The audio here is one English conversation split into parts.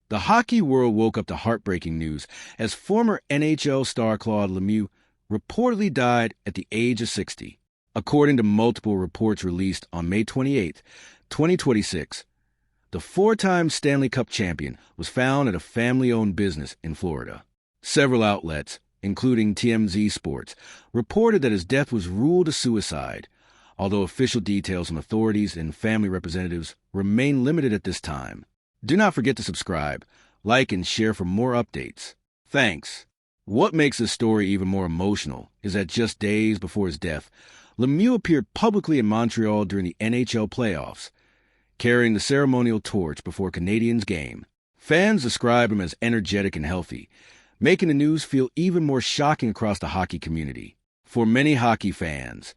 The hockey world woke up to heartbreaking news as former NHL star Claude Lemieux reportedly died at the age of 60. According to multiple reports released on May 28, 2026, the four-time Stanley Cup champion was found at a family-owned business in Florida. Several outlets, including TMZ Sports, reported that his death was ruled a suicide, although official details from authorities and family representatives remain limited at this time. Do not forget to subscribe, like, and share for more updates. Thanks. What makes this story even more emotional is that just days before his death, Lemieux appeared publicly in Montreal during the NHL playoffs, carrying the ceremonial torch before a Canadiens game. Fans describe him as energetic and healthy, making the news feel even more shocking across the hockey community. For many hockey fans,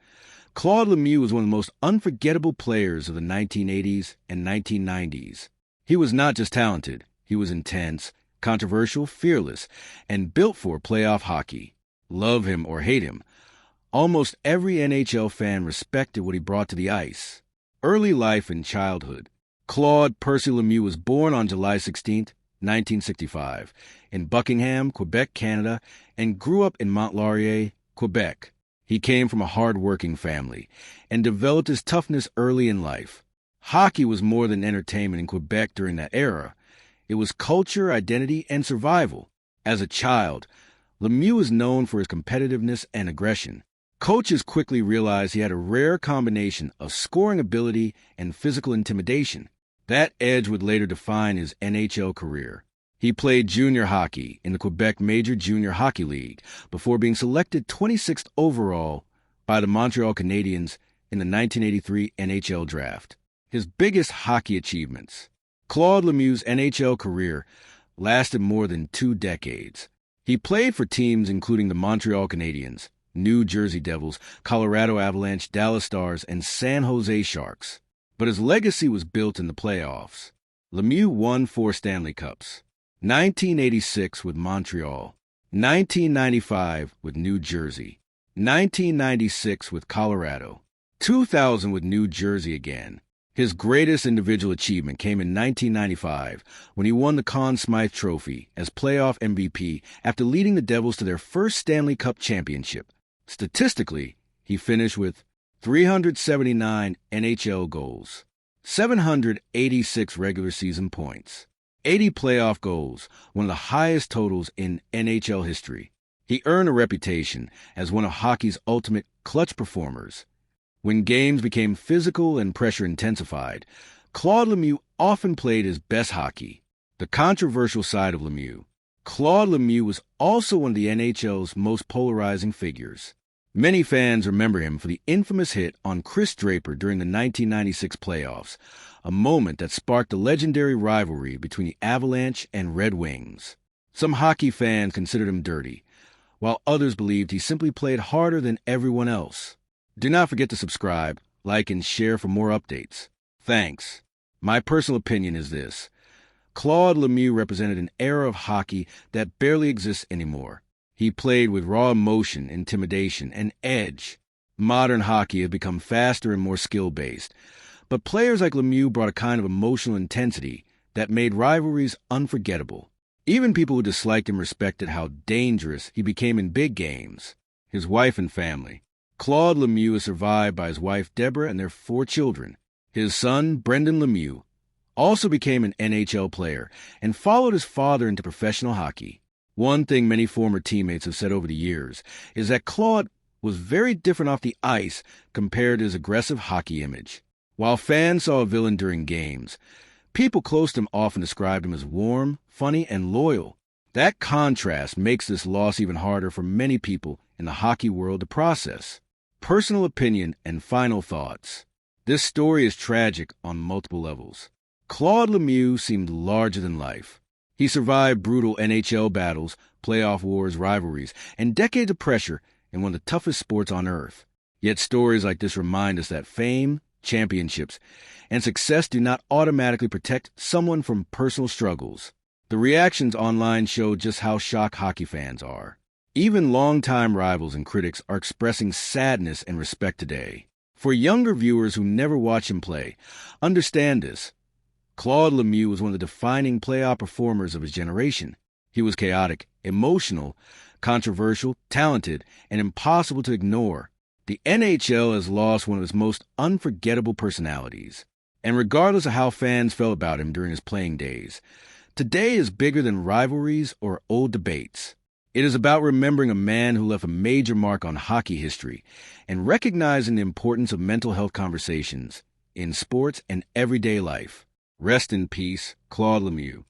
Claude Lemieux was one of the most unforgettable players of the 1980s and 1990s. He was not just talented, he was intense, controversial, fearless, and built for playoff hockey. Love him or hate him, almost every NHL fan respected what he brought to the ice. Early life and childhood. Claude Percy Lemieux was born on July 16, 1965, in Buckingham, Quebec, Canada, and grew up in Mont-Laurier, Quebec. He came from a hard-working family and developed his toughness early in life. Hockey was more than entertainment in Quebec during that era. It was culture, identity, and survival. As a child, Lemieux was known for his competitiveness and aggression. Coaches quickly realized he had a rare combination of scoring ability and physical intimidation. That edge would later define his NHL career. He played junior hockey in the Quebec Major Junior Hockey League before being selected 26th overall by the Montreal Canadiens in the 1983 NHL Draft. His biggest hockey achievements. Claude Lemieux's NHL career lasted more than 2 decades. He played for teams including the Montreal Canadiens, New Jersey Devils, Colorado Avalanche, Dallas Stars, and San Jose Sharks. But his legacy was built in the playoffs. Lemieux won 4 Stanley Cups. 1986 with Montreal, 1995 with New Jersey, 1996 with Colorado, 2000 with New Jersey again. His greatest individual achievement came in 1995 when he won the Conn Smythe Trophy as playoff MVP after leading the Devils to their first Stanley Cup championship. Statistically, he finished with 379 NHL goals, 786 regular season points, 80 playoff goals, one of the highest totals in NHL history. He earned a reputation as one of hockey's ultimate clutch performers. When games became physical and pressure intensified, Claude Lemieux often played his best hockey. The controversial side of Lemieux. Claude Lemieux was also one of the NHL's most polarizing figures. Many fans remember him for the infamous hit on Chris Draper during the 1996 playoffs, a moment that sparked the legendary rivalry between the Avalanche and Red Wings. Some hockey fans considered him dirty, while others believed he simply played harder than everyone else. Do not forget to subscribe, like, and share for more updates. Thanks. My personal opinion is this. Claude Lemieux represented an era of hockey that barely exists anymore. He played with raw emotion, intimidation, and edge. Modern hockey has become faster and more skill-based, but players like Lemieux brought a kind of emotional intensity that made rivalries unforgettable. Even people who disliked him respected how dangerous he became in big games. His wife and family. Claude Lemieux is survived by his wife Deborah and their 4 children. His son, Brendan Lemieux, also became an NHL player and followed his father into professional hockey. One thing many former teammates have said over the years is that Claude was very different off the ice compared to his aggressive hockey image. While fans saw a villain during games, people close to him often described him as warm, funny, and loyal. That contrast makes this loss even harder for many people in the hockey world to process. Personal opinion and final thoughts. This story is tragic on multiple levels. Claude Lemieux seemed larger than life. He survived brutal NHL battles, playoff wars, rivalries, and decades of pressure in one of the toughest sports on earth. Yet stories like this remind us that fame, championships, and success do not automatically protect someone from personal struggles. The reactions online show just how shocked hockey fans are. Even longtime rivals and critics are expressing sadness and respect today. For younger viewers who never watch him play, understand this. Claude Lemieux was one of the defining playoff performers of his generation. He was chaotic, emotional, controversial, talented, and impossible to ignore. The NHL has lost one of its most unforgettable personalities. And regardless of how fans felt about him during his playing days, today is bigger than rivalries or old debates. It is about remembering a man who left a major mark on hockey history and recognizing the importance of mental health conversations in sports and everyday life. Rest in peace, Claude Lemieux.